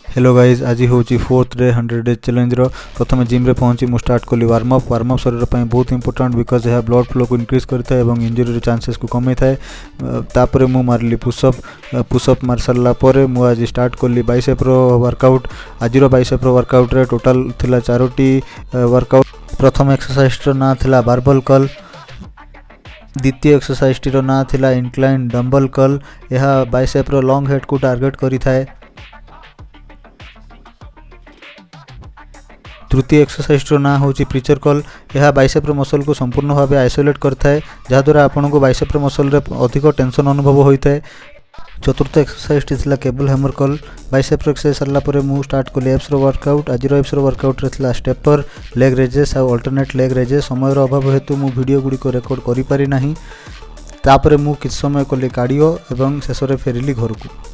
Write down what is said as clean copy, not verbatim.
Hello guys आज हूँ 4th day 100 days challenge प्रथम जिम रे पहुँची मु स्टार्ट कली वार्म अप शरीर पर बहुत इंपोर्टेंट बिकज यह ब्लड फ्लो को इंक्रीज करता है और इंजुरी चांसेस को कमे थाए। तापर मु मारली पुशअप मार सारा पर मु आज स्टार्ट कली बाइसेप रो वर्कआउट। आज बाइसेप रो वर्कआउट रे टोटाल थिला 4टी वर्कआउट। प्रथम एक्सरसाइज रो ना थिला बारबल कर्ल, द्वितीय एक्सरसाइज टी रो ना थिला इंक्लाइन डंबल कर्ल। यह बाइसेप रो लॉन्ग हेड को टार्गेट करी थाए। तृतीय एक्सरसाइज रो ना हूँ प्रीचर कर्ल। यह बाइसेप रो मसल को संपूर्ण भाव आइसोलेट करता है जहाद्वारा आपन को बाइसेप रो मसल रे अधिक टेंशन अनुभव होता है। चतुर्थ एक्सरसाइज टी थिला केबल हैमर कर्ल। बाइसेप रो एक्सरसाइज सरला परे मु स्टार्ट कली एप्स रो वर्कआउट। आज एप्स रो वर्कआउट रे थिला स्टेपर, लेग रेजेस और अल्टरनेट लेग रेजेस। समय रो अभाव हेतु मु वीडियो गुडी को रिकॉर्ड करि पारि नाही। तापरे मु किछ समय कली कार्डियो एवं शेष रे फेरिली घर को।